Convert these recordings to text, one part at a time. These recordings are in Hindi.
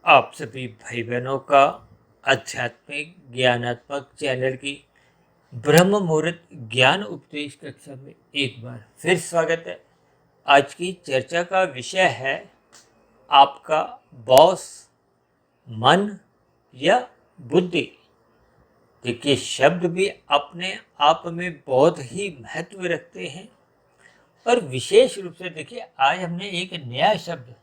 आप सभी भाई बहनों का आध्यात्मिक ज्ञानात्मक चैनल की ब्रह्म मुहूर्त ज्ञान उपदेश कक्षा में एक बार फिर स्वागत है। आज की चर्चा का विषय है आपका बॉस मन या बुद्धि। देखिए, शब्द भी अपने आप में बहुत ही महत्व रखते हैं और विशेष रूप से देखिए, आज हमने एक नया शब्द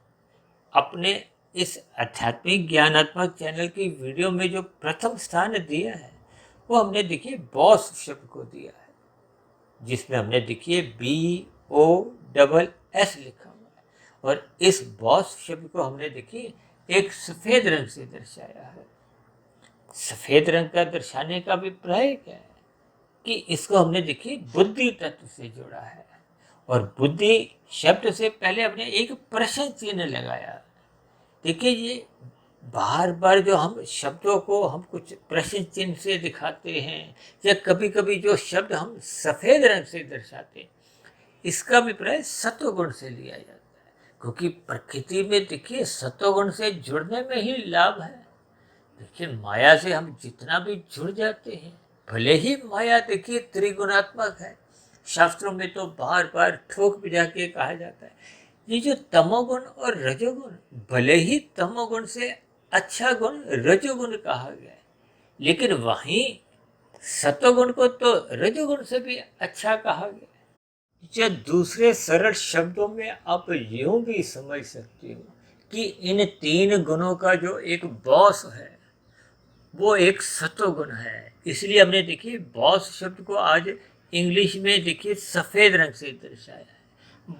अपने इस आध्यात्मिक ज्ञानात्मक चैनल की वीडियो में जो प्रथम स्थान दिया है वो हमने देखिए बॉस शब्द को दिया है, जिसमें हमने देखिए BOSS लिखा हुआ है। और इस बॉस शब्द को हमने देखिए एक सफेद रंग से दर्शाया है। सफेद रंग का दर्शाने का अभिप्राय क्या है कि इसको हमने देखिए बुद्धि तत्व से जोड़ा है। और बुद्धि शब्द से पहले हमने एक प्रश्न चिन्ह लगाया। देखिए, ये बार बार जो हम शब्दों को हम कुछ प्रश्न चिन्ह से दिखाते हैं या कभी कभी जो शब्द हम सफ़ेद रंग से दर्शाते हैं, इसका अभिप्राय सत्वगुण से लिया जाता है, क्योंकि प्रकृति में देखिए सत्वगुण से जुड़ने में ही लाभ है। देखिए, माया से हम जितना भी जुड़ जाते हैं, भले ही माया देखिए त्रिगुणात्मक है, शास्त्रों में तो बार बार ठोक पिटा के कहा जाता है ये जो तमोगुण और रजोगुण, भले ही तमोगुण से अच्छा गुण रजोगुण कहा गया है, लेकिन वहीं सत्वगुण को तो रजोगुण से भी अच्छा कहा गया है। जो दूसरे सरल शब्दों में आप यूं भी समझ सकते हो कि इन तीन गुणों का जो एक बॉस है वो एक सत्वगुण है। इसलिए हमने देखिए बॉस शब्द को आज इंग्लिश में देखिए सफ़ेद रंग से दर्शाया है।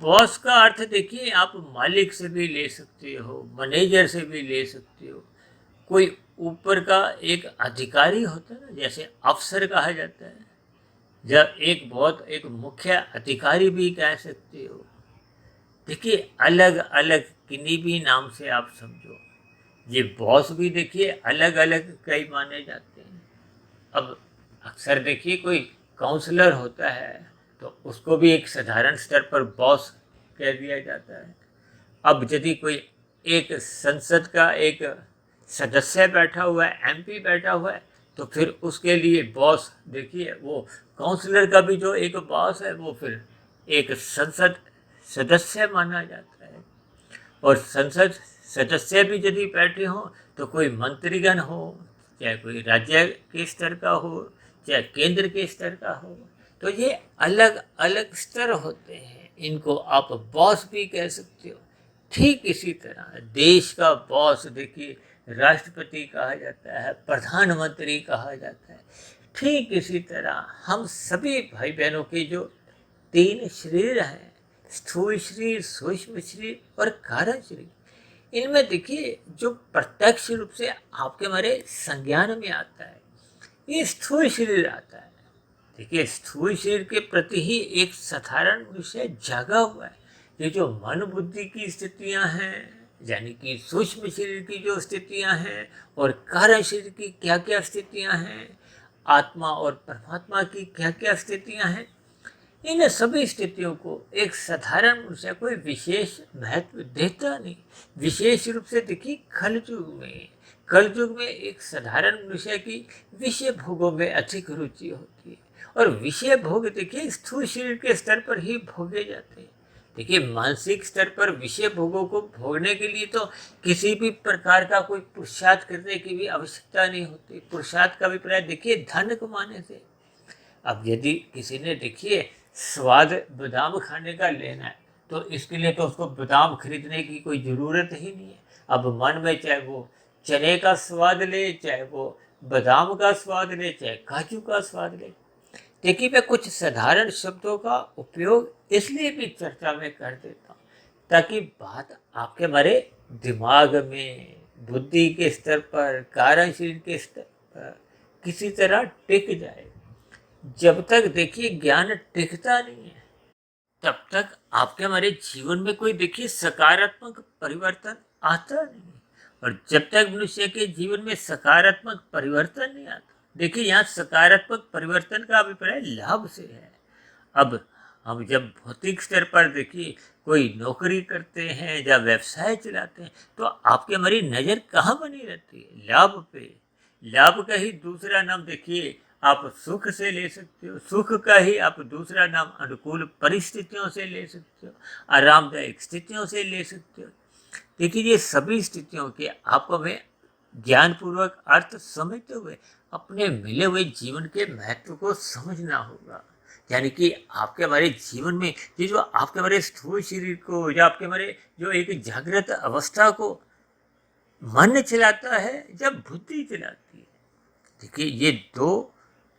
बॉस का अर्थ देखिए आप मालिक से भी ले सकते हो, मैनेजर से भी ले सकते हो, कोई ऊपर का एक अधिकारी होता है ना, जैसे अफसर कहा जाता है, जब एक बहुत एक मुख्य अधिकारी भी कह सकते हो। देखिए, अलग अलग किन्हीं भी नाम से आप समझो, ये बॉस भी देखिए अलग अलग कई माने जाते हैं। अब अक्सर देखिए कोई काउंसलर होता है तो उसको भी एक साधारण स्तर पर बॉस कह दिया जाता है। अब यदि कोई एक संसद का एक सदस्य बैठा हुआ है, MP बैठा हुआ है, तो फिर उसके लिए बॉस देखिए वो काउंसलर का भी जो एक बॉस है वो फिर एक संसद सदस्य माना जाता है। और संसद सदस्य भी यदि बैठे हों तो कोई मंत्रीगण हो, चाहे कोई राज्य के स्तर का हो, चाहे केंद्र के स्तर का हो, तो ये अलग अलग स्तर होते हैं, इनको आप बॉस भी कह सकते हो। ठीक इसी तरह देश का बॉस देखिए राष्ट्रपति कहा जाता है, प्रधानमंत्री कहा जाता है। ठीक इसी तरह हम सभी भाई बहनों के जो तीन शरीर हैं, स्थूल शरीर, सूक्ष्म शरीर और कारण शरीर, इनमें देखिए जो प्रत्यक्ष रूप से आपके हमारे संज्ञान में आता है ये स्थूल शरीर आता है। देखिए, स्थूल शरीर के प्रति ही एक साधारण विषय जागा हुआ है। ये जो मन बुद्धि की स्थितियां हैं, यानी कि सूक्ष्म शरीर की जो स्थितियां हैं और कारण शरीर की क्या क्या स्थितियां हैं, आत्मा और परमात्मा की क्या क्या स्थितियां हैं, इन सभी स्थितियों को एक साधारण मनुष्य कोई विशेष महत्व देता नहीं। विशेष रूप से देखिए कल युग में एक साधारण मनुष्य की विषय भोगों में अधिक रुचि होती है। और विषय भोग देखिए स्थूल शरीर के स्तर पर ही भोगे जाते हैं। देखिए, मानसिक स्तर पर विषय भोगों को भोगने के लिए तो किसी भी प्रकार का कोई पुरुषार्थ करने की भी आवश्यकता नहीं होती। पुरुषार्थ का अभिप्राय देखिए धन कमाने से। अब यदि किसी ने देखिए स्वाद बादाम खाने का लेना है तो इसके लिए तो उसको बादाम खरीदने की कोई ज़रूरत ही नहीं है। अब मन में चाहे वो चने का स्वाद ले, चाहे वो बादाम का स्वाद ले, चाहे काजू का स्वाद ले। देखिए, मैं कुछ साधारण शब्दों का उपयोग इसलिए भी चर्चा में कर देता हूँ ताकि बात आपके हमारे दिमाग में, बुद्धि के स्तर पर, कारण शरीर के स्तर पर किसी तरह टिक जाए। जब तक देखिए ज्ञान टिकता नहीं है तब तक आपके हमारे जीवन में कोई देखिए सकारात्मक परिवर्तन आता नहीं। और जब तक मनुष्य के जीवन में सकारात्मक परिवर्तन नहीं आता, देखिए यहाँ सकारात्मक परिवर्तन का अभिप्राय लाभ से है। अब हम जब भौतिक स्तर पर देखिए कोई नौकरी करते हैं या व्यवसाय चलाते हैं, तो आपकी हमारी नज़र कहाँ बनी रहती है? लाभ पे। लाभ का ही दूसरा नाम देखिए आप सुख से ले सकते हो, सुख का ही आप दूसरा नाम अनुकूल परिस्थितियों से ले सकते हो, आरामदायक स्थितियों से ले सकते हो। देखिए ये सभी स्थितियों के आपको हमें ज्ञानपूर्वक अर्थ समझते हुए अपने मिले हुए जीवन के महत्व को समझना होगा। यानी कि आपके हमारे जीवन में ये जो आपके हमारे स्थूल शरीर को या आपके हमारे जो एक जागृत अवस्था को मन चलाता है या बुद्धि चलाती है। देखिए ये दो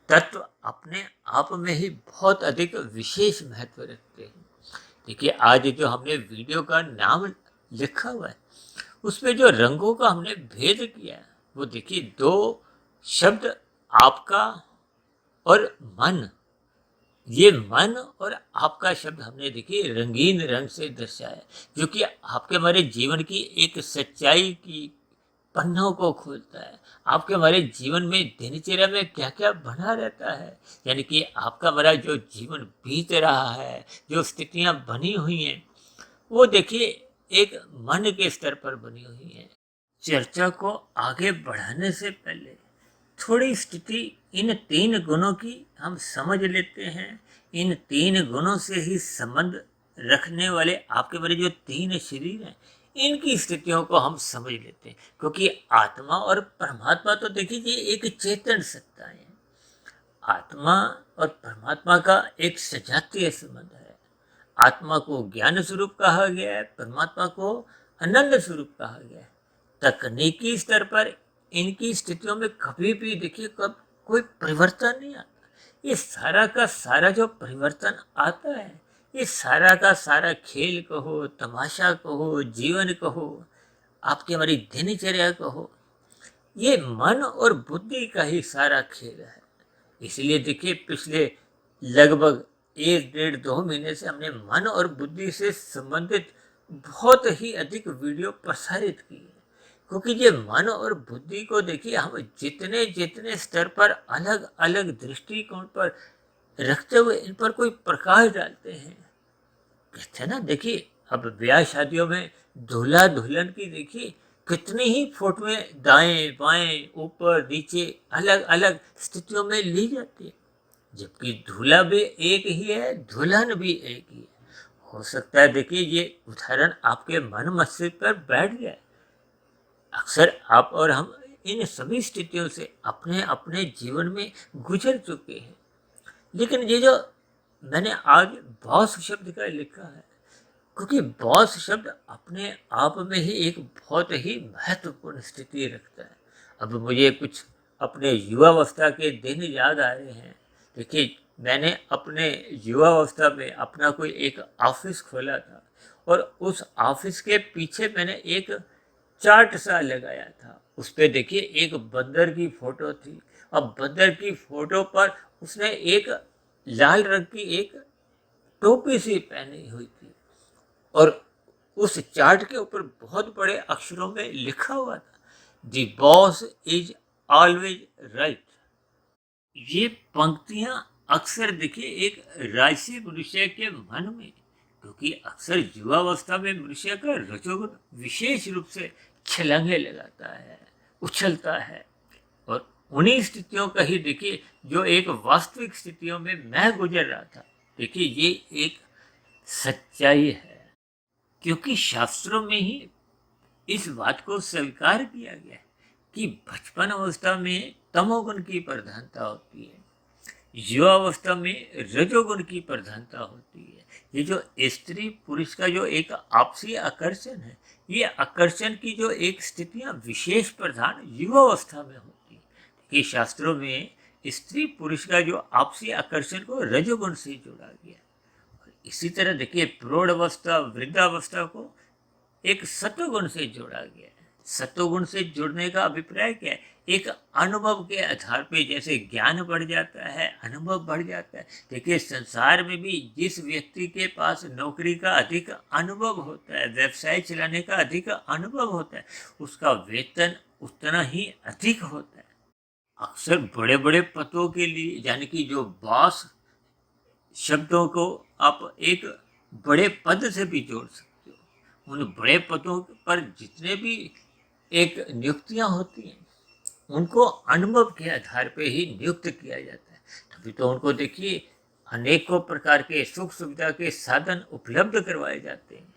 तत्व अपने आप में ही बहुत अधिक विशेष महत्व रखते हैं। देखिए आज जो हमने वीडियो का नाम लिखा हुआ है, उसमें जो रंगों का हमने भेद किया है, वो देखिए दो शब्द आपका और मन। ये मन और आपका शब्द हमने देखिए रंगीन रंग से दर्शाया, जो कि आपके हमारे जीवन की एक सच्चाई की पन्नों को खोलता है। आपके हमारे जीवन में दिनचर्या में क्या क्या बना रहता है, यानी कि आपका हमारा जो जीवन बीत रहा है, जो स्थितियां बनी हुई हैं, वो देखिए एक मन के स्तर पर बनी हुई है। चर्चा को आगे बढ़ाने से पहले थोड़ी स्थिति इन तीन गुणों की हम समझ लेते हैं। इन तीन गुणों से ही संबंध रखने वाले आपके मेरे जो तीन शरीर हैं, इनकी स्थितियों को हम समझ लेते हैं। क्योंकि आत्मा और परमात्मा तो देखिए एक चेतन सत्ता है। आत्मा और परमात्मा का एक सजातीय संबंध है। आत्मा को ज्ञान स्वरूप कहा गया है, परमात्मा को आनंद स्वरूप कहा गया है। तकनीकी स्तर पर इनकी स्थितियों में कभी भी देखिए कब कोई परिवर्तन नहीं आता। ये सारा का सारा जो परिवर्तन आता है, ये सारा का सारा खेल कहो, तमाशा कहो, जीवन कहो, आपकी हमारी दिनचर्या कहो, ये मन और बुद्धि का ही सारा खेल है। इसलिए देखिए पिछले लगभग 1 डेढ़ 2 महीने से हमने मन और बुद्धि से संबंधित बहुत ही अधिक वीडियो प्रसारित की है। क्योंकि ये मन और बुद्धि को देखिए हम जितने जितने स्तर पर अलग अलग दृष्टिकोण पर रखते हुए इन पर कोई प्रकाश डालते हैं। कहते हैं ना, देखिए अब ब्याह शादियों में दूल्हा दुल्हन की देखिए कितनी ही फोटोएं दाएं बाएं ऊपर नीचे अलग अलग स्थितियों में ली जाती है, जबकि दूल्हा भी एक ही है, दुल्हन भी एक ही है। हो सकता है देखिए ये उदाहरण आपके मन मस्तिष्क पर बैठ गया है। अक्सर आप और हम इन सभी स्थितियों से अपने अपने जीवन में गुजर चुके हैं। लेकिन ये जो मैंने आज बॉस शब्द का लिखा है, क्योंकि बॉस शब्द अपने आप में ही एक बहुत ही महत्वपूर्ण स्थिति रखता है। अब मुझे कुछ अपने युवावस्था के दिन याद आ रहे हैं। देखिए मैंने अपने युवावस्था में अपना कोई एक ऑफिस खोला था, और उस ऑफिस के पीछे मैंने एक चार्ट सा लगाया था। उस पर देखिए एक बंदर की फोटो थी, और बंदर की फोटो पर उसने एक लाल रंग की एक टोपी सी पहनी हुई थी, और उस चार्ट के ऊपर बहुत बड़े अक्षरों में लिखा हुआ था, the boss is always right. ये पंक्तियां अक्सर देखिए एक राजसी मनुष्य के मन में, क्योंकि अक्सर युवावस्था में मनुष्य का रजोगुण विशेष रूप से छलांगे लगाता है, उछलता है। और उन्हीं स्थितियों का ही देखिए जो एक वास्तविक स्थितियों में मैं गुजर रहा था। देखिए ये एक सच्चाई है, क्योंकि शास्त्रों में ही इस बात को स्वीकार किया गया है कि बचपन अवस्था में तमोगुण की प्रधानता होती है, युवावस्था में रजोगुण की प्रधानता होती है। ये जो स्त्री पुरुष का जो एक आपसी आकर्षण है, ये आकर्षण की जो एक स्थितियां विशेष प्रधान युवावस्था में होती है। कि शास्त्रों में स्त्री पुरुष का जो आपसी आकर्षण को रजोगुण से जोड़ा गया। और इसी तरह देखिए प्रौढ़ अवस्था वृद्धावस्था को एक सत्वगुण से जोड़ा गया है। सत्वगुण से जुड़ने का अभिप्राय क्या है? एक अनुभव के आधार पे जैसे ज्ञान बढ़ जाता है, अनुभव बढ़ जाता है। देखिए संसार में भी जिस व्यक्ति के पास नौकरी का अधिक अनुभव होता है, व्यवसाय चलाने का अधिक अनुभव होता है, उसका वेतन उतना ही अधिक होता है। अक्सर बड़े बड़े पदों के लिए, यानी कि जो बॉस शब्दों को आप एक बड़े पद से भी जोड़ सकते हो। उन बड़े पदों पर जितने भी एक नियुक्तियां होती हैं उनको अनुभव के आधार पे ही नियुक्त किया जाता है। तभी तो उनको देखिए अनेकों प्रकार के सुख सुविधा के साधन उपलब्ध करवाए जाते हैं।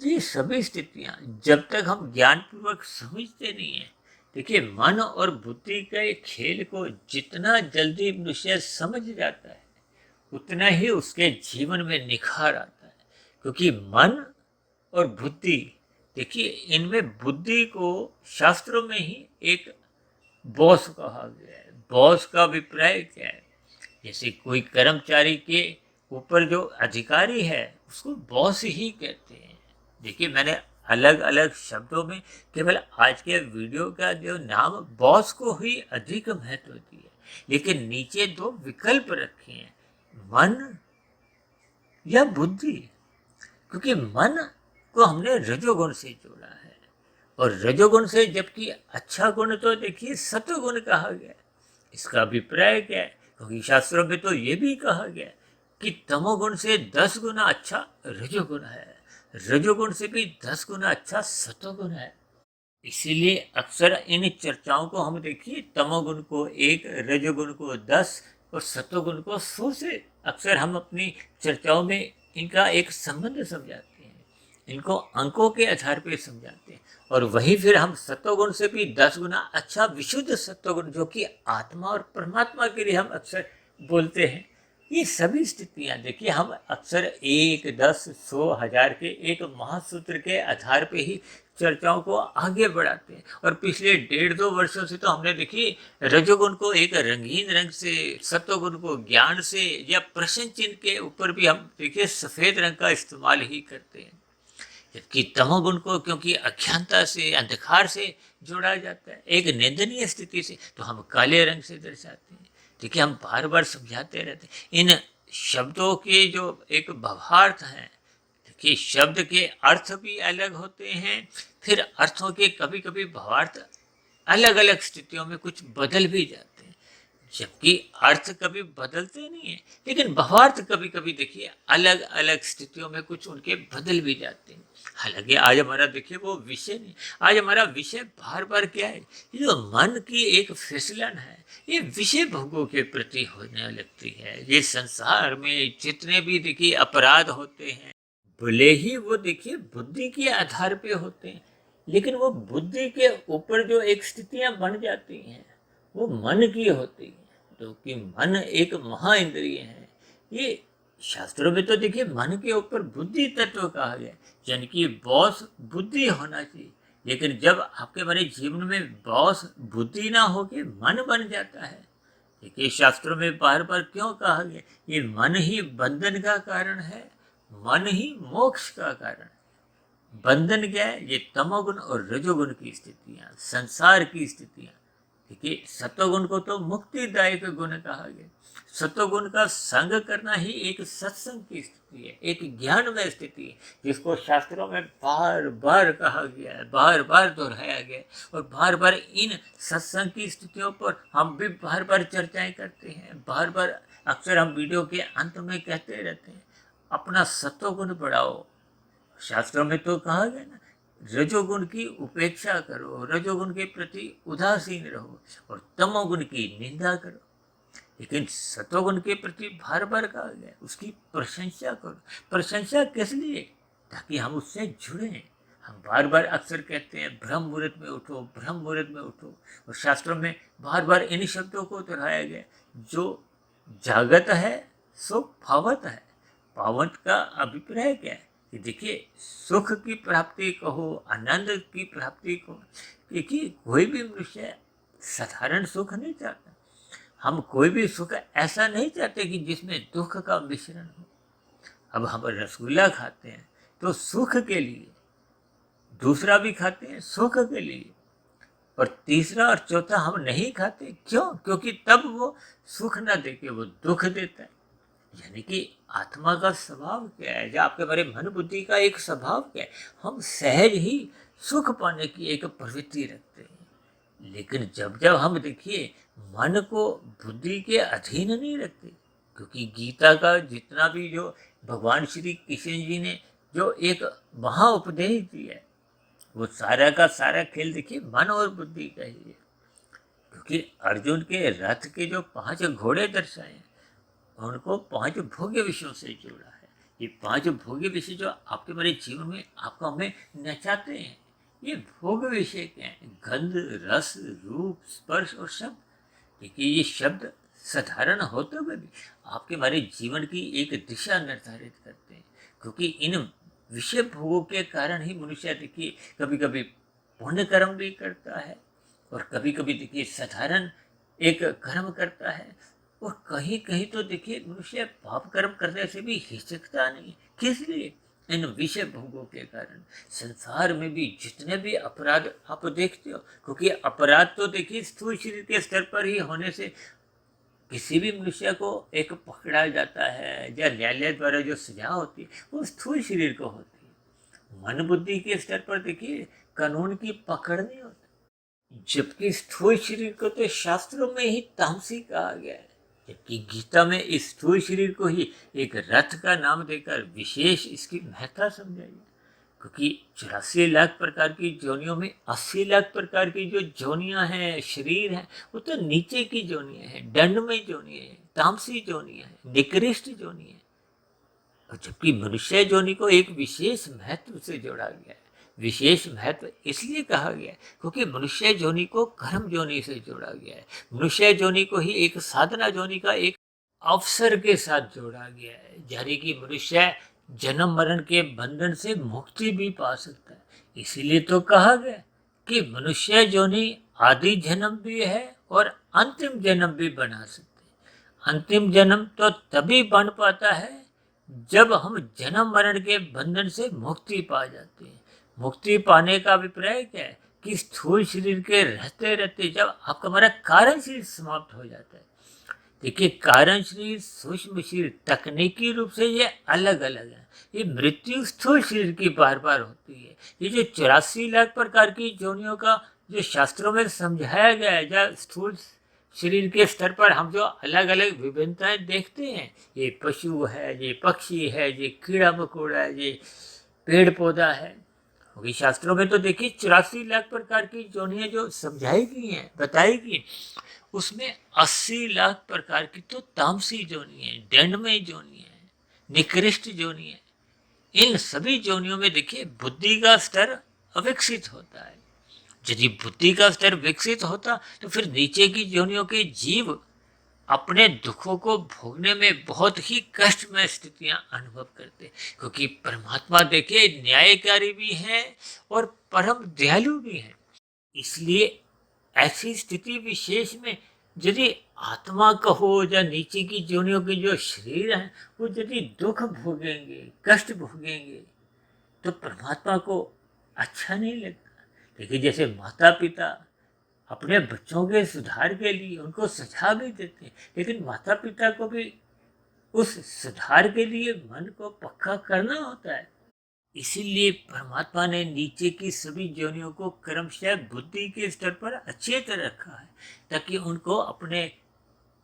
ये सभी स्थितियां जब तक हम ज्ञानपूर्वक समझते नहीं है, देखिए मन और बुद्धि के खेल को जितना जल्दी मनुष्य समझ जाता है उतना ही उसके जीवन में निखार आता है। क्योंकि मन और बुद्धि, देखिए इनमें बुद्धि को शास्त्रों में ही एक बॉस कहा गया है। बॉस का अभिप्राय क्या है? जैसे कोई कर्मचारी के ऊपर जो अधिकारी है उसको बॉस ही कहते हैं। देखिए मैंने अलग अलग शब्दों में केवल आज के वीडियो का जो नाम बॉस को ही अधिक महत्व दिया, लेकिन नीचे दो विकल्प रखे हैं, मन या बुद्धि। क्योंकि मन को हमने रजोगुण से जोड़ा है और रजोगुण से, जबकि अच्छा गुण तो देखिए सत्वगुण कहा गया। इसका अभिप्राय क्या है? क्योंकि शास्त्रों में तो ये भी कहा गया कि तमोगुण से 10 गुना अच्छा रजोगुण है, रजोगुण से भी 10 गुना अच्छा सत्वगुण है। इसीलिए अक्सर इन चर्चाओं को हम देखिए तमोगुण को 1, रजोगुण को 10 और सत्वगुण को 100 से अक्सर हम अपनी चर्चाओं में इनका एक संबंध समझाते हैं, इनको अंकों के आधार पर समझाते हैं। और वही फिर हम सत्वगुण से भी 10 गुना अच्छा विशुद्ध सत्वगुण, जो कि आत्मा और परमात्मा के लिए हम अक्सर बोलते हैं। ये सभी स्थितियां देखिए हम अक्सर 1, 10, 100, 1000 के एक महासूत्र के आधार पे ही चर्चाओं को आगे बढ़ाते हैं। और पिछले 1.5-2 वर्षों से तो हमने देखिए रजोगुण को एक रंगीन रंग से, सत्वगुण को ज्ञान से या प्रश्न चिन्ह के ऊपर भी हम देखिए सफेद रंग का इस्तेमाल ही करते हैं। जबकि तमोगुण को क्योंकि अज्ञानता से, अंधकार से जोड़ा जाता है, एक निंदनीय स्थिति से, तो हम काले रंग से दर्शाते हैं। देखिए हम बार बार समझाते रहते हैं इन शब्दों के जो एक भावार्थ हैं। देखिए शब्द के अर्थ भी अलग होते हैं, फिर अर्थों के कभी कभी भावार्थ अलग अलग स्थितियों में कुछ बदल भी जाते हैं। जबकि अर्थ कभी बदलते नहीं है, लेकिन भावार्थ कभी कभी देखिए अलग अलग स्थितियों में कुछ उनके बदल भी जाते हैं। हालांकि आज हमारा देखिए वो विषय नहीं, आज हमारा विषय बार बार क्या है, ये जो मन की एक फिसलन है, ये विषय भोगों के प्रति होने लगती है। ये संसार में जितने भी देखिए अपराध होते हैं, भले ही वो देखिए बुद्धि के आधार पे होते हैं, लेकिन वो बुद्धि के ऊपर जो एक स्थितियां बन जाती हैं वो मन की होती है। क्योंकि मन एक महा इंद्रिय है। ये शास्त्रों में तो देखिए मन के ऊपर बुद्धि तत्व कहा गया, यानी कि बॉस बुद्धि होना चाहिए। लेकिन जब आपके हमारे जीवन में बॉस बुद्धि ना होके मन बन जाता है, देखिए शास्त्रों में बार बार क्यों कहा गया, ये मन ही बंधन का कारण है, मन ही मोक्ष का कारण। बंधन क्या है? ये तमोगुण और रजोगुण की स्थितियां, संसार की स्थितियां। देखिए सत्वगुण को तो मुक्तिदायक गुण कहा गया। सत्वगुण का संग करना ही एक सत्संग की स्थिति है, एक ज्ञानमय स्थिति है, जिसको शास्त्रों में बार बार कहा गया है, बार बार दोहराया गया है। और बार बार इन सत्संग की स्थितियों पर हम भी बार बार चर्चाएं करते हैं। बार बार अक्सर हम वीडियो के अंत में कहते रहते हैं अपना सत्वगुण बढ़ाओ। शास्त्रों में तो कहा गया ना, रजोगुण की उपेक्षा करो, रजोगुण के प्रति उदासीन रहो और तमोगुण की निंदा करो। लेकिन सतोगुण के प्रति बार बार कहा गया उसकी प्रशंसा करो। प्रशंसा किस लिए? ताकि हम उससे जुड़ें। हम बार बार अक्सर कहते हैं ब्रह्म मुहूर्त में उठो, ब्रह्म मुहूर्त में उठो। और शास्त्रों में बार बार इन शब्दों को दोहराया गया, जो जागत है सो पावत है। पावत का अभिप्राय क्या है कि देखिए सुख की प्राप्ति कहो, आनंद की प्राप्ति कहो, क्योंकि कोई भी मनुष्य साधारण सुख नहीं चाहता। हम कोई भी सुख ऐसा नहीं चाहते कि जिसमें दुख का मिश्रण हो। अब हम रसगुल्ला खाते हैं तो सुख के लिए, दूसरा भी खाते हैं सुख के लिए, और तीसरा और चौथा हम नहीं खाते। क्यों? क्योंकि तब वो सुख ना देके वो दुख देता है। यानी कि आत्मा का स्वभाव क्या है, जो आपके हमारे मन बुद्धि का एक स्वभाव क्या है, हम सहज ही सुख पाने की एक प्रवृत्ति रखते हैं। लेकिन जब जब हम देखिए मन को बुद्धि के अधीन नहीं रखते, क्योंकि गीता का जितना भी जो भगवान श्री कृष्ण जी ने जो एक महा उपदेश दिया है, वो सारा का सारा खेल देखिए मन और बुद्धि का ही है। क्योंकि अर्जुन के रथ के जो 5 घोड़े दर्शाए हैं, उनको 5 भोग्य विषयों से जोड़ा है। ये 5 भोग्य विषय जो आपके मेरे जीवन में आपको हमें नचाते हैं, ये भोग विषय क्या है? गंध, रस, रूप, स्पर्श और शब्द। देखिए ये शब्द साधारण होते हुए भी आपके हमारे जीवन की एक दिशा निर्धारित करते हैं। क्योंकि इन विषय भोगों के कारण ही मनुष्य देखिए कभी कभी पुण्य कर्म भी करता है, और कभी कभी देखिए साधारण एक कर्म करता है, और कहीं कहीं तो देखिए मनुष्य पाप कर्म करने से भी हिचकता नहीं। किस लिए? इन विषय भोगों के कारण। संसार में भी जितने भी अपराध आप देखते हो, क्योंकि अपराध तो देखिए स्थूल शरीर के स्तर पर ही होने से किसी भी मनुष्य को एक पकड़ा जाता है या न्यायालय द्वारा जो सजा होती है वो स्थूल शरीर को होती है। मन बुद्धि के स्तर पर देखिए कानून की पकड़ नहीं होती, जबकि स्थूल शरीर को तो शास्त्रों में ही तामसी कहा गया है। जबकि गीता में इस स्थूल शरीर को ही एक रथ का नाम देकर विशेष इसकी महत्ता समझाई है। क्योंकि 84 लाख प्रकार की जोनियों में 80 लाख प्रकार की जो जोनियां हैं, शरीर हैं, वो तो नीचे की जोनियां हैं, दंडमय जोनियां हैं, तामसी जोनियां हैं, निकृष्ट जोनियां हैं। और जबकि मनुष्य जोनि को एक विशेष महत्व से जोड़ा गया है। विशेष महत्व इसलिए कहा गया है क्योंकि मनुष्य जोनि को कर्म जोनि से जोड़ा गया है। मनुष्य जोनि को ही एक साधना जोनि का एक अवसर के साथ जोड़ा गया है, यानी कि मनुष्य जन्म मरण के बंधन से मुक्ति भी पा सकता है। इसीलिए तो कहा गया कि मनुष्य जोनि आदि जन्म भी है और अंतिम जन्म भी बना सकते हैं। अंतिम जन्म तो तभी बन पाता है जब हम जन्म मरण के बंधन से मुक्ति पा जाते हैं। मुक्ति पाने का अभिप्राय क्या है? कि स्थूल शरीर के रहते रहते जब आपका हमारा कारण शरीर समाप्त हो जाता है। देखिए कारण शरीर, सूक्ष्म शरीर तकनीकी रूप से ये अलग अलग है। ये मृत्यु स्थूल शरीर की बार बार होती है। ये जो 84 लाख प्रकार की जोनियों का जो शास्त्रों में समझाया गया है, जहाँ स्थूल शरीर के स्तर पर हम जो अलग अलग विभिन्नताएं देखते हैं, ये पशु है, ये पक्षी है, ये कीड़ा मकोड़ा है, ये पेड़ पौधा है। क्योंकि शास्त्रों में तो देखिए 84 लाख प्रकार की जोनियां जो समझाई गई हैं, बताई गई, उसमें 80 लाख प्रकार की तो तामसी जोनी है, दंडमय जोनी है, निकृष्ट जोनी है। इन सभी जोनियों में देखिए बुद्धि का स्तर अविकसित होता है। यदि बुद्धि का स्तर विकसित होता तो फिर नीचे की जोनियों के जीव अपने दुखों को भोगने में बहुत ही कष्टमय स्थितियां अनुभव करते, क्योंकि परमात्मा देखिए न्यायकारी भी है और परम दयालु भी है। इसलिए ऐसी स्थिति विशेष में यदि आत्मा कहो या नीचे की जोनियों के जो शरीर हैं वो यदि दुख भोगेंगे, कष्ट भोगेंगे, तो परमात्मा को अच्छा नहीं लगता। देखिए जैसे माता पिता अपने बच्चों के सुधार के लिए उनको सजा भी देते हैं, लेकिन माता पिता को भी उस सुधार के लिए मन को पक्का करना होता है। इसीलिए परमात्मा ने नीचे की सभी जोनियों को क्रमशः बुद्धि के स्तर पर अच्छे तरह रखा है, ताकि उनको अपने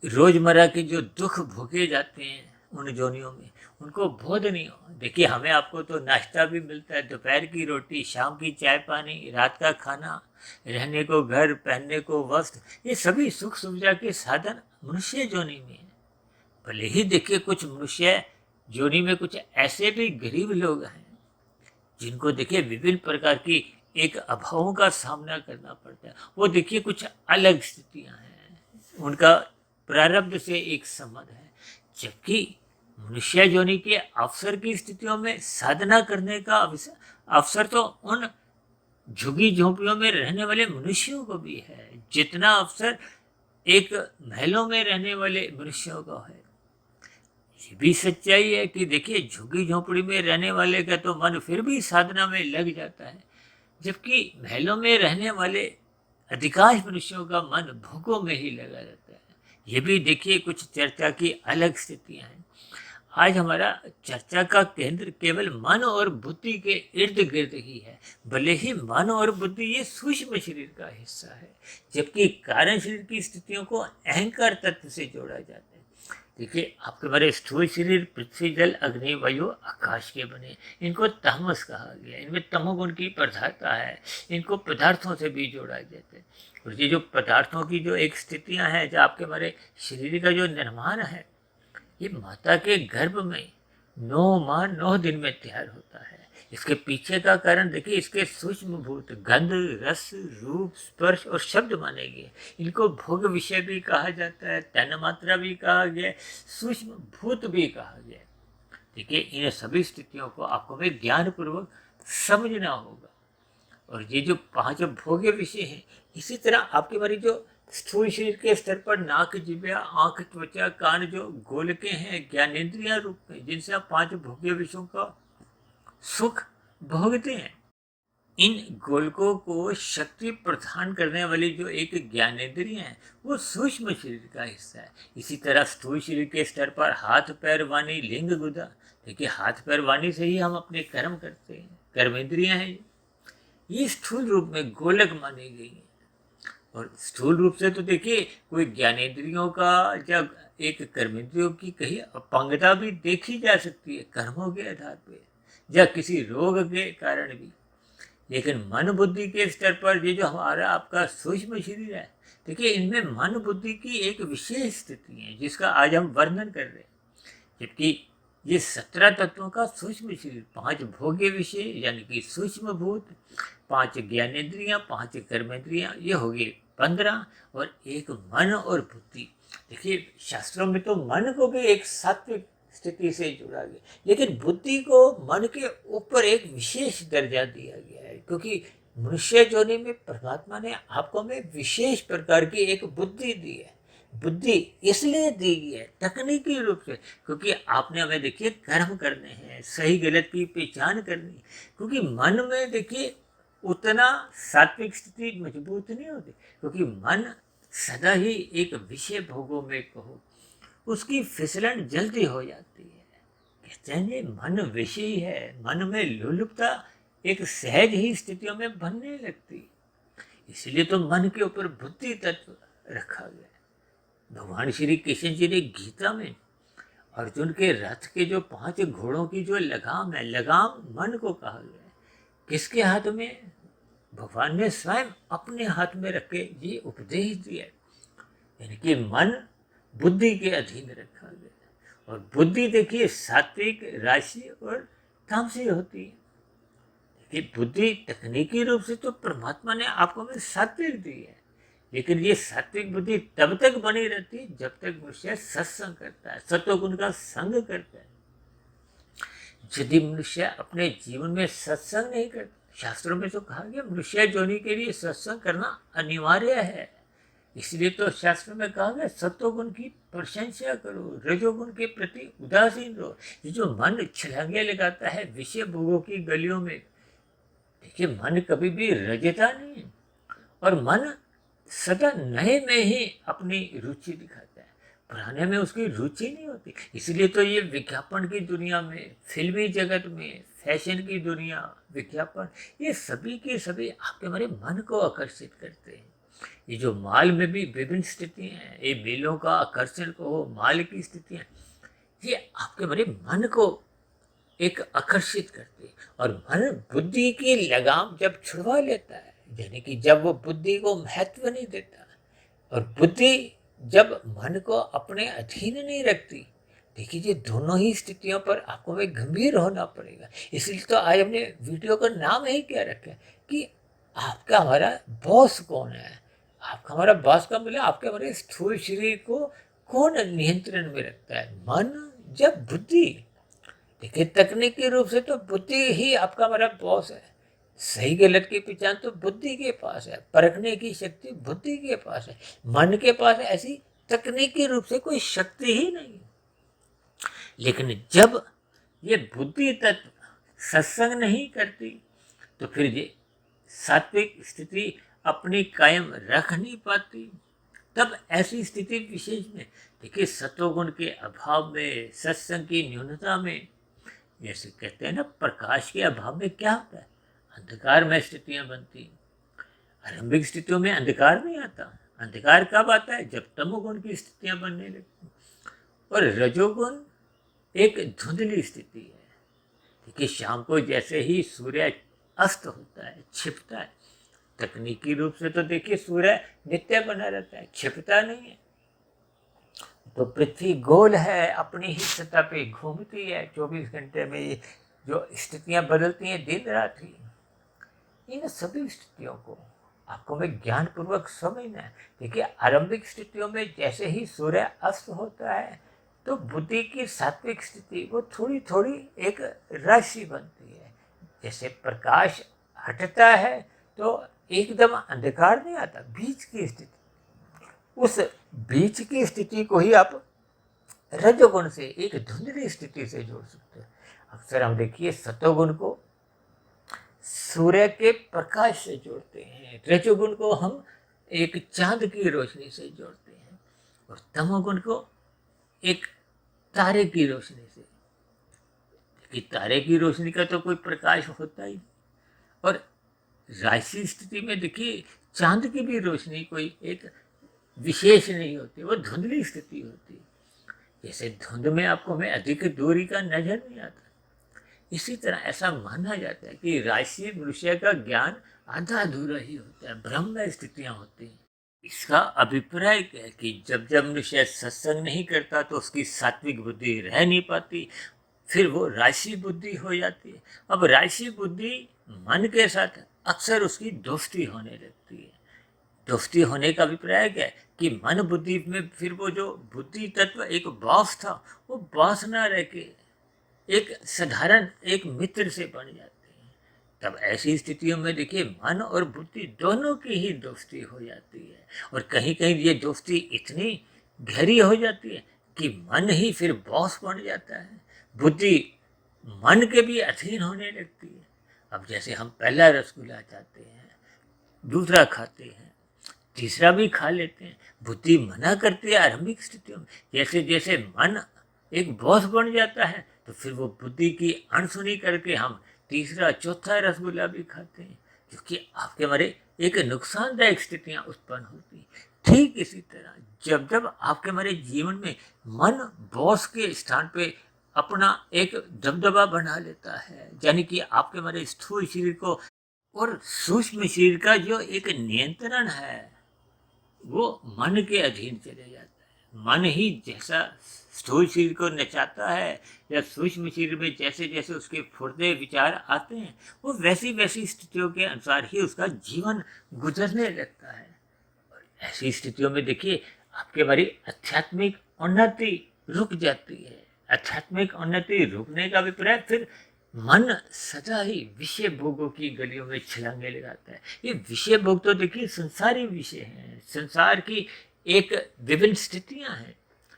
रोजमर्रा के जो दुख भोगे जाते हैं उन जोनियों में उनको बोध नहीं हो। देखिए हमें आपको तो नाश्ता भी मिलता है, दोपहर की रोटी, शाम की चाय पानी, रात का खाना, रहने को घर, पहनने को वस्त्र, ये सभी सुख सुविधा के साधन मनुष्य जोनि में है। भले ही देखिए कुछ मनुष्य जोनि में कुछ ऐसे भी गरीब लोग हैं जिनको देखिए विभिन्न प्रकार की एक अभावों का सामना करना पड़ता है। वो देखिए कुछ अलग स्थितियां हैं, उनका प्रारब्ध से एक संबंध है। जबकि मनुष्य योनि के अवसर की स्थितियों में साधना करने का अवसर तो उन झुग्गी झोंपड़ियों में रहने वाले मनुष्यों को भी है, जितना अवसर एक महलों में रहने वाले मनुष्यों को है। ये भी सच्चाई है कि देखिए झुग्गी झोंपड़ी में रहने वाले का तो मन फिर भी साधना में लग जाता है, जबकि महलों में रहने वाले अधिकांश मनुष्यों का मन भूखों में ही लगा रहता है। ये भी देखिए कुछ चर्चा की अलग स्थितियां हैं। आज हमारा चर्चा का केंद्र केवल मन और बुद्धि के इर्द गिर्द ही है। भले ही मन और बुद्धि ये सूक्ष्म शरीर का हिस्सा है, जबकि कारण शरीर की स्थितियों को अहंकार तत्व से जोड़ा जाता है। देखिए आपके हमारे स्थूल शरीर पृथ्वी जल अग्नि वायु आकाश के बने, इनको तमस कहा गया। इनमें तमोगुण की प्रधानता है, इनको पदार्थों से भी जोड़ा जाता है। और ये जो पदार्थों की जो एक स्थितियां हैं, जो आपके हमारे शरीर का जो निर्माण है, ये माता के गर्भ में 9 माह 9 दिन में तैयार होता है। इसके पीछे का कारण देखिए, इसके सूक्ष्म भूत गंध रस रूप स्पर्श और शब्द माने गए। इनको भोग विषय भी कहा जाता है, तन मात्रा भी कहा गया, सूक्ष्म भूत भी कहा गया। देखिए इन सभी स्थितियों को आपको में ज्ञान पूर्वक समझना होगा। और ये जो 5 भोग्य विषय हैं, इसी तरह आपके हमारी जो स्थूल शरीर के स्तर पर नाक जिह्वा आंख त्वचा कान जो गोलकें हैं, ज्ञानेंद्रिया रूप में, जिनसे आप 5 भोग्य विषयों का सुख भोगते हैं। इन गोलकों को शक्ति प्रदान करने वाली जो एक ज्ञानेंद्रिय है, वो सूक्ष्म शरीर का हिस्सा है। इसी तरह स्थूल शरीर के स्तर पर हाथ पैर वाणी लिंग गुदा, देखिए हाथ पैर वाणी से ही हम अपने कर्म करते हैं, कर्मेंद्रियां हैं ये स्थूल रूप में गोलक मानी गई है। और स्थूल रूप से तो देखिए कोई ज्ञानेंद्रियों का या एक कर्मेंद्रियों की कहीं अपांगता भी देखी जा सकती है कर्मों के आधार पर या किसी रोग के कारण भी। लेकिन मन बुद्धि के स्तर पर ये जो हमारा आपका सूक्ष्म शरीर है, देखिए इनमें मन बुद्धि की एक विशेष स्थिति है जिसका आज हम वर्णन कर रहे हैं। जबकि ये 17 तत्वों का सूक्ष्म शरीर, 5 भोग्य विषय यानी कि सूक्ष्म भूत, 5 ज्ञानेंद्रियां, 5 कर्मेंद्रियां, ये हो गए 15 और एक मन और बुद्धि। देखिए शास्त्रों में तो मन को भी एक सात्विक स्थिति से जोड़ा गया, लेकिन बुद्धि को मन के ऊपर एक विशेष दर्जा दिया गया है, क्योंकि मनुष्य योनि में परमात्मा ने आपको में विशेष प्रकार की एक बुद्धि दी है। बुद्धि इसलिए दी गई है तकनीकी रूप से, क्योंकि आपने हमें देखिए कर्म करने हैं, सही गलत की पहचान करनी है। क्योंकि मन में देखिए उतना सात्विक स्थिति मजबूत नहीं होती, क्योंकि मन सदा ही एक विषय भोगों में कहो उसकी फिसलन जल्दी हो जाती है। कहते हैं ये मन विषय है, मन में लुलुपता एक सहज ही स्थितियों में बनने लगती, इसलिए तो मन के ऊपर बुद्धि तत्व रखा गया। भगवान श्री कृष्ण जी ने गीता में अर्जुन के रथ के जो 5 घोड़ों की जो लगाम है, लगाम मन को कहा गया है। किसके हाथ में? भगवान ने स्वयं अपने हाथ में रख के ये उपदेश दिया, यानी कि मन बुद्धि के अधीन रखा गया। और बुद्धि देखिए सात्विक राशि और तामसी होती है। देखिए बुद्धि तकनीकी रूप से तो परमात्मा ने आपको में सात्विक दी है, लेकिन ये सात्विक बुद्धि तब तक बनी रहती है जब तक मनुष्य सत्संग करता है, सत्वगुण का संग करता है। यदि मनुष्य अपने जीवन में सत्संग नहीं करता, शास्त्रों में तो कहा गया मनुष्य योनि के लिए सत्संग करना अनिवार्य है। इसलिए तो शास्त्र में कहा गया सत्वगुण की प्रशंसा करो, रजोगुण के प्रति उदासीन रहो। ये जो मन छलांगे लगाता है विषय भोगों की गलियों में, देखिए मन कभी भी रजता नहीं, और मन सदा नए में ही अपनी रुचि दिखाता है, पुराने में उसकी रुचि नहीं होती। इसलिए तो ये विज्ञापन की दुनिया में, फिल्मी जगत में, फैशन की दुनिया, विज्ञापन, ये सभी के सभी आपके हमारे मन को आकर्षित करते हैं। ये जो माल में भी विभिन्न स्थितियाँ हैं, ये मेलों का आकर्षण को हो, माल की स्थितियाँ, ये आपके हमारे मन को एक आकर्षित करते हैं। और मन बुद्धि की लगाम जब छुड़वा लेता है, यानी कि जब वो बुद्धि को महत्व नहीं देता, और बुद्धि जब मन को अपने अधीन नहीं रखती, देखिए ये दोनों ही स्थितियों पर आपको में गंभीर होना पड़ेगा। इसलिए तो आज हमने वीडियो का नाम ही क्या रखा है कि आपका हमारा बॉस कौन है। आपका हमारा बॉस का मतलब आपके हमारे स्थूल शरीर को कौन नियंत्रण में रखता है? मन जब बुद्धि। देखिए तकनीकी रूप से तो बुद्धि ही आपका हमारा बॉस है। सही गलत की पहचान तो बुद्धि के पास है, परखने की शक्ति बुद्धि के पास है, मन के पास ऐसी तकनीकी रूप से कोई शक्ति ही नहीं। लेकिन जब ये बुद्धि तत्व सत्संग नहीं करती, तो फिर ये सात्विक स्थिति अपनी कायम रख नहीं पाती। तब ऐसी स्थिति विशेष में देखिए सत्वगुण के अभाव में, सत्संग की न्यूनता में, जैसे कहते हैं ना प्रकाश के अभाव में क्या होता है, अंधकार में स्थितियां बनती। आरंभिक स्थितियों में अंधकार नहीं आता। अंधकार कब आता है? जब तमोगुण की स्थितियां बनने लगती। और रजोगुण एक धुंधली स्थिति है। देखिए शाम को जैसे ही सूर्य अस्त होता है, छिपता है, तकनीकी रूप से तो देखिए सूर्य नित्य बना रहता है, छिपता नहीं है। तो पृथ्वी गोल है, अपनी ही सतह पे घूमती है 24 घंटे में। ये जो स्थितियां बदलती हैं दिन रात ही, इन सभी स्थितियों को आपको मैं ज्ञान पूर्वक समझना है। देखिए आरंभिक स्थितियों में जैसे ही सूर्य अस्त होता है तो बुद्धि की सात्विक स्थिति वो थोड़ी थोड़ी एक राशि बनती है। जैसे प्रकाश हटता है तो एकदम अंधकार नहीं आता, बीच की स्थिति, उस बीच की स्थिति को ही आप रजोगुण से, एक धुंधली स्थिति से जोड़ सकते हैं। अक्सर हम देखिए सतोगुण को सूर्य के प्रकाश से जोड़ते हैं, रजोगुण को हम एक चांद की रोशनी से जोड़ते हैं, और तमोगुण को एक तारे की रोशनी से। कि तारे की रोशनी का तो कोई प्रकाश होता ही नहीं। और राशि स्थिति में देखिए चांद की भी रोशनी कोई एक विशेष नहीं होती, वो धुंधली स्थिति होती है। जैसे धुंध में आपको हमें अधिक दूरी का नजर नहीं आता, इसी तरह ऐसा माना जाता है कि राशि मनुष्य का ज्ञान आधा अधूरा ही होता है, ब्रह्म स्थितियां होती हैं। इसका अभिप्राय क्या है कि जब जब मनुष्य सत्संग नहीं करता तो उसकी सात्विक बुद्धि रह नहीं पाती, फिर वो राशि बुद्धि हो जाती है। अब राशि बुद्धि मन के साथ अक्सर उसकी दोस्ती होने लगती है। दोस्ती होने का अभिप्राय क्या है कि मन बुद्धि में फिर वो जो बुद्धि तत्व एक बॉस था, वो बॉस ना रह के एक साधारण एक मित्र से बन जाते हैं। तब ऐसी स्थितियों में देखिए मन और बुद्धि दोनों की ही दोस्ती हो जाती है, और कहीं कहीं ये दोस्ती इतनी गहरी हो जाती है कि मन ही फिर बॉस बन जाता है, बुद्धि मन के भी अधीन होने लगती है। अब जैसे हम पहला रसगुल्ला चाहते हैं, दूसरा खाते हैं, तीसरा भी खा लेते हैं, बुद्धि मना करती है आरंभिक स्थितियों में। जैसे जैसे मन एक बॉस बन जाता है तो फिर वो बुद्धि की अनसुनी करके हम तीसरा चौथा रसगुल्ला भी खाते हैं, क्योंकि आपके हमारे एक नुकसानदायक स्थितियां उत्पन्न होती हैं। ठीक इसी तरह जब जब आपके हमारे जीवन में मन बॉस के स्थान पे अपना एक दबदबा बना लेता है, यानी कि आपके हमारे स्थूल शरीर को और सूक्ष्म शरीर का जो एक नियंत्रण है वो मन के अधीन चले जाता है। मन ही जैसा स्थूल शरीर को नचाता है या सूक्ष्म शरीर में जैसे जैसे उसके फुर्ते विचार आते हैं, वो वैसी वैसी स्थितियों के अनुसार ही उसका जीवन गुजरने लगता है। और ऐसी स्थितियों में देखिए आपके हमारी आध्यात्मिक उन्नति रुक जाती है। आध्यात्मिक उन्नति रुकने का अभिप्राय फिर मन सदा ही विषय भोगों की गलियों में छलांगे लगाता है। ये विषय भोग तो देखिए संसारी विषय हैं, संसार की एक विभिन्न स्थितियां हैं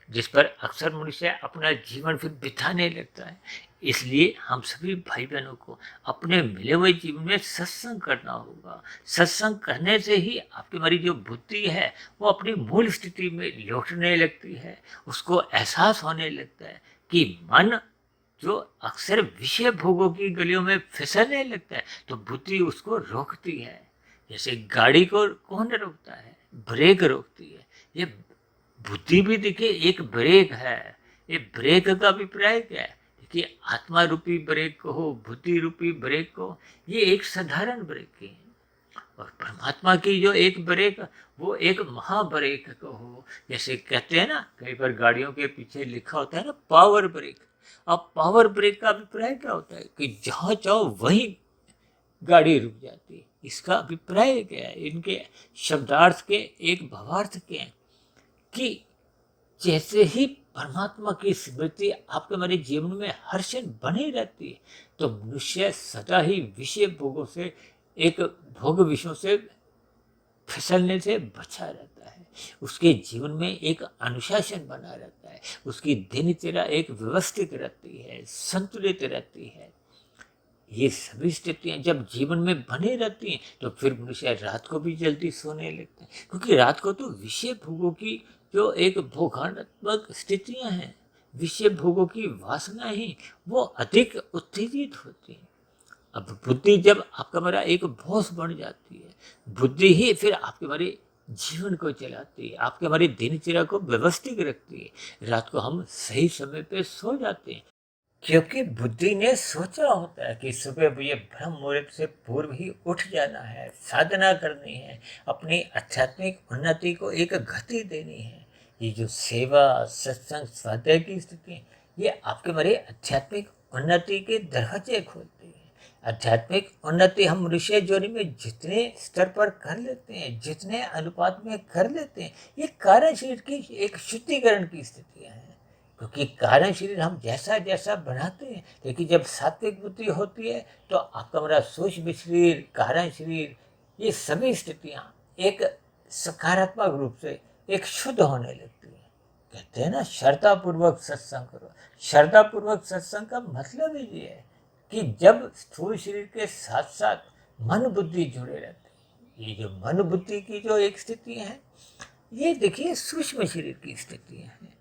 जिस पर अक्सर मनुष्य अपना जीवन फिर बिताने लगता है। इसलिए हम सभी भाई बहनों को अपने मिले हुए जीवन में सत्संग करना होगा। सत्संग करने से ही आपकी हमारी जो बुद्धि है वो अपनी मूल स्थिति में लौटने लगती है। उसको एहसास होने लगता है कि मन जो अक्सर विषय भोगों की गलियों में फिसलने लगता है तो बुद्धि उसको रोकती है। जैसे गाड़ी को कौन रोकता है? ब्रेक रोकती है। ये बुद्धि भी देखिए एक ब्रेक है। ये ब्रेक का अभिप्राय क्या है? देखिए आत्मा रूपी ब्रेक को हो, बुद्धि रूपी ब्रेक को, ये एक साधारण ब्रेक की है, और परमात्मा की जो एक ब्रेक वो एक महाब्रेक को हो। जैसे कहते हैं ना, कई बार गाड़ियों के पीछे लिखा होता है ना पावर ब्रेक। अब पावर ब्रेक का अभिप्राय क्या होता है कि जहाँ चाहो वहीं गाड़ी रुक जाती है। इसका अभिप्राय क्या है? इनके शब्दार्थ के एक भावार्थ क्या है कि जैसे ही परमात्मा की स्मृति आपके हमारे जीवन में हर क्षण बनी रहती है तो मनुष्य सदा ही विषय भोगों से, एक भोग विषयों से फिसलने से बचा रहता है। उसके जीवन में एक अनुशासन बना रहता है, उसकी दिनचर्या एक व्यवस्थित रहती है, संतुलित रहती है। ये सभी स्थितियां जब जीवन में बने रहती हैं तो फिर मनुष्य रात को भी जल्दी सोने लगता है, क्योंकि रात को तो विषय भोगों की जो एक भोगात्मक स्थितियां हैं, विषय भोगों की वासना ही वो अधिक उत्तेजित होती है। अब बुद्धि जब आपका हमारा एक बॉस बन जाती है, बुद्धि ही फिर आपके हमारे जीवन को चलाती है, आपके हमारी दिनचर्या को व्यवस्थित रखती है। रात को हम सही समय पे सो जाते हैं क्योंकि बुद्धि ने सोचा होता है कि सुबह ये ब्रह्म मुहूर्त से पूर्व ही उठ जाना है, साधना करनी है, अपनी आध्यात्मिक उन्नति को एक गति देनी है। ये जो सेवा, सत्संग, स्वाध्याय की स्थिति है, ये आपके हमारे आध्यात्मिक उन्नति के दरवाजे खोलती है। आध्यात्मिक उन्नति हम मनुष्य जोनी में जितने स्तर पर कर लेते हैं, जितने अनुपात में कर लेते हैं, ये कारण शरीर की एक शुद्धिकरण की स्थितियाँ हैं। क्योंकि कारण शरीर हम जैसा जैसा बनाते हैं, लेकिन जब सात्विक बुद्धि होती है तो आपका हमारा सूक्ष्म शरीर, कारण शरीर, ये सभी स्थितियाँ एक सकारात्मक रूप से एक शुद्ध होने लगती है। कहते हैं ना, श्रद्धापूर्वक सत्संग करो। श्रद्धापूर्वक सत्संग का मतलब ही ये है कि जब स्थूल शरीर के साथ साथ मन बुद्धि जुड़े रहते हैं। ये जो मन बुद्धि की जो एक स्थिति है, ये देखिए सूक्ष्म शरीर की स्थितियाँ हैं।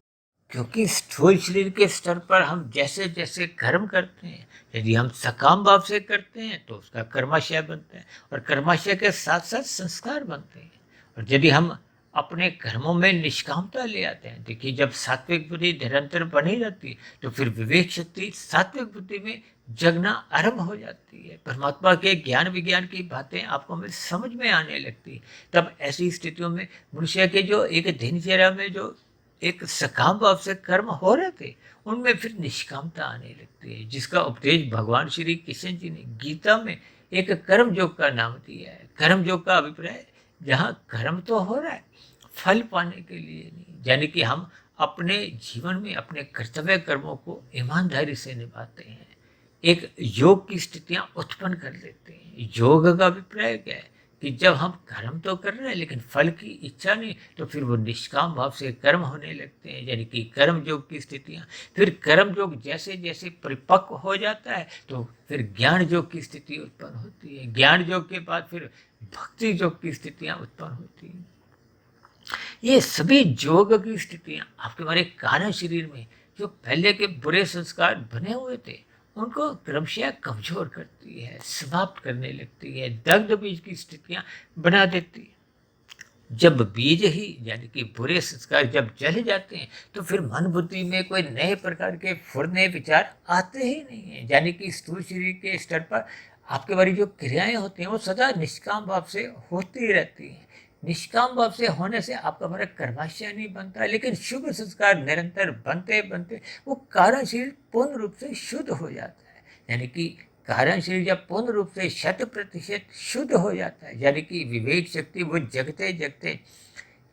क्योंकि स्थूल शरीर के स्तर पर हम जैसे जैसे कर्म करते हैं, यदि हम सकाम भाव से करते हैं तो उसका कर्माशय बनता है, और कर्माशय के साथ साथ संस्कार बनते हैं। और यदि हम अपने कर्मों में निष्कामता ले आते हैं, देखिए जब सात्विक बुद्धि निरंतर बनी रहती है तो फिर विवेक शक्ति सात्विक बुद्धि में जगना आरंभ हो जाती है। परमात्मा के ज्ञान विज्ञान की बातें आपको हमें समझ में आने लगती है। तब ऐसी स्थितियों में मनुष्य के जो एक दिनचर्या में जो एक सकाम भाव से कर्म हो रहे थे, उनमें फिर निष्कामता आने लगती है, जिसका उपदेश भगवान श्री कृष्ण जी ने गीता में एक कर्म योग का नाम दिया है। कर्म योग का अभिप्राय, जहाँ कर्म तो हो रहा है, फल पाने के लिए नहीं, यानी कि हम अपने जीवन में अपने कर्तव्य कर्मों को ईमानदारी से निभाते हैं, एक योग की स्थितियाँ उत्पन्न कर लेते हैं। योग का अभिप्राय क्या है कि जब हम कर्म तो कर रहे हैं लेकिन फल की इच्छा नहीं, तो फिर वो निष्काम भाव से कर्म होने लगते हैं, यानी कि कर्म योग की स्थितियाँ। फिर कर्म योग जैसे जैसे परिपक्व हो जाता है तो फिर ज्ञान योग की स्थिति उत्पन्न होती है। ज्ञान योग के बाद फिर भक्ति योग की स्थितियाँ उत्पन्न होती हैं। ये सभी योग की स्थितियाँ आपके हमारे कारण शरीर में जो पहले के बुरे संस्कार बने हुए थे, उनको क्रमशः कमजोर करती है, समाप्त करने लगती है, दग्ध बीज की स्थितियाँ बना देती है। जब बीज ही यानी कि बुरे संस्कार जब जल जाते हैं तो फिर मन बुद्धि में कोई नए प्रकार के फुरने विचार आते ही नहीं है। यानी कि स्थूल शरीर के स्तर पर आपके बारी जो क्रियाएं होती हैं वो सदा निष्काम भाव से होती रहती हैं। निष्काम भाव से होने से आपका हमारा कर्माशय नहीं बनता, लेकिन शुभ संस्कार निरंतर बनते बनते वो कारण शरीर पूर्ण रूप से शुद्ध हो जाता है। यानी कि कारण शरीर जब पूर्ण रूप से 100% शुद्ध हो जाता है, यानी कि विवेक शक्ति वो जगते जगते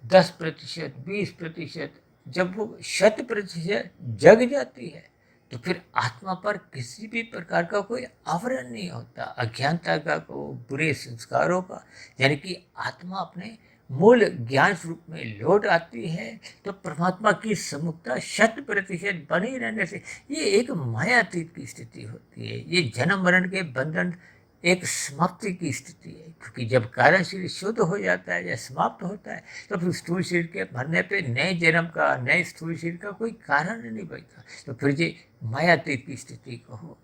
10%, 20%, जब वो 100% जग जाती है तो फिर आत्मा पर किसी भी प्रकार का कोई आवरण नहीं होता, अज्ञानता का, को बुरे संस्कारों का। यानी कि आत्मा अपने मूल ज्ञान स्वरूप में लौट आती है तो परमात्मा की सम्मुखता 100% बनी रहने से ये एक मायातीत की स्थिति होती है। ये जन्म मरण के बंधन एक समाप्ति की स्थिति है, क्योंकि जब कारण शरीर शुद्ध हो जाता है या समाप्त होता है तो फिर स्थूल शरीर के मरने पे नए जन्म का, नए स्थूल शरीर का कोई कारण नहीं बचता। तो फिर ये मायातीत की स्थिति को हो,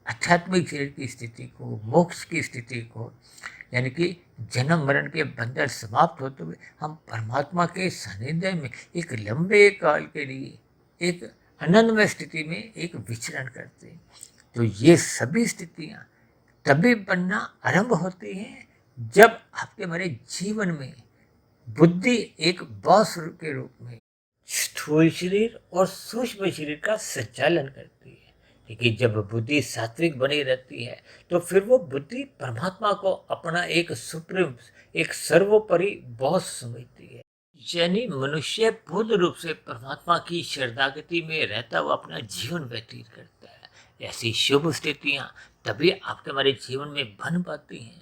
आध्यात्मिक शरीर की स्थिति को, मोक्ष की स्थिति को, यानी कि जन्म मरण के बंधन समाप्त होते हुए हम परमात्मा के सानिध्य में एक लंबे काल के लिए एक आनंदमय स्थिति में एक विचरण करते हैं। तो ये सभी स्थितियाँ तभी बनना आरंभ होती हैं जब आपके हमारे जीवन में बुद्धि एक बॉस के रूप में स्थूल शरीर और सूक्ष्म शरीर का संचालन करती है। लेकिन जब बुद्धि सात्विक बनी रहती है तो फिर वो बुद्धि परमात्मा को अपना एक सुप्रीम, एक सर्वोपरि बॉस समझती है। यानी मनुष्य पूर्ण रूप से परमात्मा की शरणागति में रहता हुआ अपना जीवन व्यतीत करता है। ऐसी शुभ स्थितियाँ तभी आपके हमारे जीवन में बन पाती हैं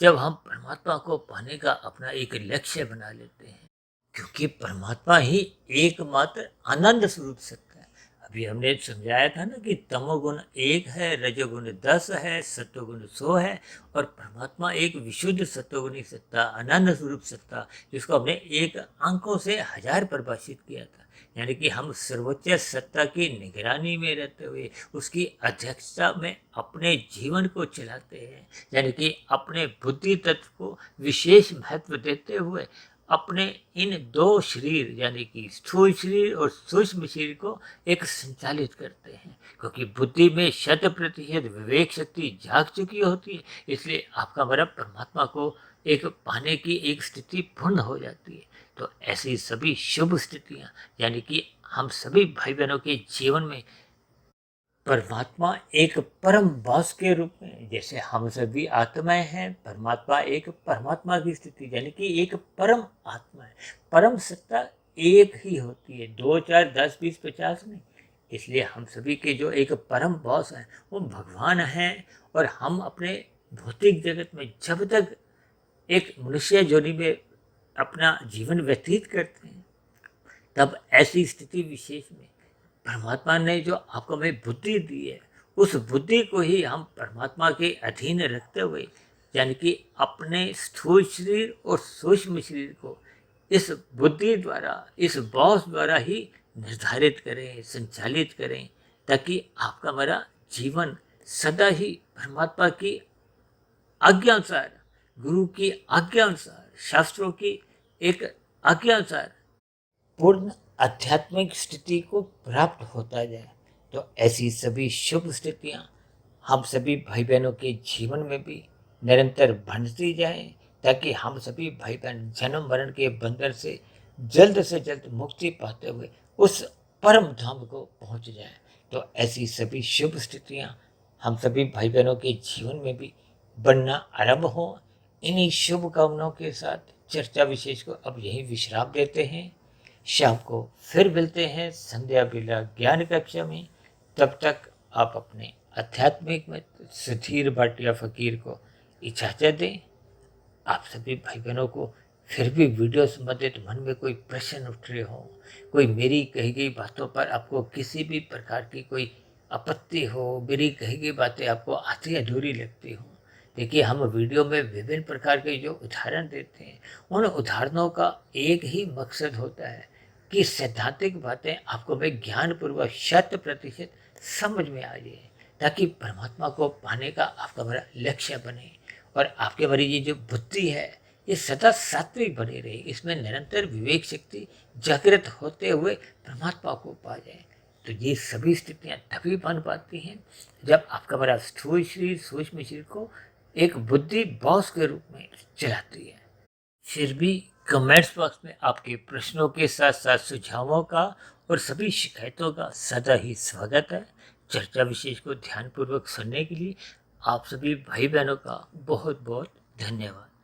जब हम परमात्मा को पाने का अपना एक लक्ष्य बना लेते हैं, क्योंकि परमात्मा ही एकमात्र आनंद स्वरूप सत्ता है। अभी हमने समझाया था ना कि तमोगुण 1 है, रजोगुण 10 है, सत्वगुण 100 है, और परमात्मा एक विशुद्ध सत्वगुणी सत्ता, आनंद स्वरूप सत्ता, जिसको हमने एक अंकों से 1000 परिभाषित किया था। यानी कि हम सर्वोच्च सत्ता की निगरानी में रहते हुए उसकी अध्यक्षता में अपने जीवन को चलाते हैं। यानी कि अपने बुद्धि तत्व को विशेष महत्व देते हुए अपने इन दो शरीर यानी कि स्थूल शरीर और सूक्ष्म शरीर को एक संचालित करते हैं, क्योंकि बुद्धि में 100% विवेक शक्ति जाग चुकी होती है। इसलिए आपका मतलब परमात्मा को एक पाने की एक स्थिति पूर्ण हो जाती है। तो ऐसी सभी शुभ स्थितियां यानी कि हम सभी भाई बहनों के जीवन में परमात्मा एक परम बॉस के रूप में, जैसे हम सभी आत्माएं हैं, परमात्मा एक परमात्मा की स्थिति यानी कि एक परम आत्मा है। परम सत्ता एक ही होती है, 2 4 10 20 50 नहीं। इसलिए हम सभी के जो एक परम बॉस हैं वो भगवान हैं। और हम अपने भौतिक जगत में जब तक एक मनुष्य जोनि में अपना जीवन व्यतीत करते हैं, तब ऐसी स्थिति विशेष में परमात्मा ने जो आपको हमें बुद्धि दी है, उस बुद्धि को ही हम परमात्मा के अधीन रखते हुए यानी कि अपने स्थूल शरीर और सूक्ष्म शरीर को इस बुद्धि द्वारा, इस बॉस द्वारा ही निर्धारित करें, संचालित करें, ताकि आपका हमारा जीवन सदा ही परमात्मा की आज्ञानुसार, गुरु की आज्ञानुसार, शास्त्रों की एक आज्ञानुसार पूर्ण आध्यात्मिक स्थिति को प्राप्त होता जाए। तो ऐसी सभी शुभ स्थितियां हम सभी भाई बहनों के जीवन में भी निरंतर बनती जाएं, ताकि हम सभी भाई बहन जन्म मरण के बंधन से जल्द मुक्ति पाते हुए उस परम धाम को पहुंच जाएं। तो ऐसी सभी शुभ स्थितियां हम सभी भाई बहनों के जीवन में भी बनना आरंभ हो। इन्हीं शुभ कामनाओं के साथ चर्चा विशेष को अब यही विश्राम देते हैं। शाम को फिर मिलते हैं संध्या बेला ज्ञान कक्षा में। तब तक आप अपने आध्यात्मिक में सुधीर भाटिया फकीर को इजाज़त दें। आप सभी भाई बहनों को फिर भी वीडियो संबंधित मन में कोई प्रश्न उठ रहे हो, कोई मेरी कही गई बातों पर आपको किसी भी प्रकार की कोई आपत्ति हो, मेरी कही गई बातें आपको आधी अधूरी लगती हो, देखिए हम वीडियो में विभिन्न प्रकार के जो उदाहरण देते हैं, उन उदाहरणों का एक ही मकसद होता है कि सैद्धांतिक बातें आपको भाई ज्ञानपूर्वक 100% समझ में आ जाए, ताकि परमात्मा को पाने का आपका बड़ा लक्ष्य बने और आपके भरी ये जो बुद्धि है ये सदा सात्विक बनी रहे, इसमें निरंतर विवेक शक्ति जागृत होते हुए परमात्मा को पा जाए। तो ये सभी स्थितियां तभी बन पाती हैं जब आपका बड़ा स्थूल शरीर सूक्ष्म शरीर को एक बुद्धि बॉस के रूप में चलाती है। फिर भी कमेंट्स बॉक्स में आपके प्रश्नों के साथ साथ सुझावों का और सभी शिकायतों का सदा ही स्वागत है। चर्चा विशेष को ध्यानपूर्वक सुनने के लिए आप सभी भाई बहनों का बहुत बहुत धन्यवाद।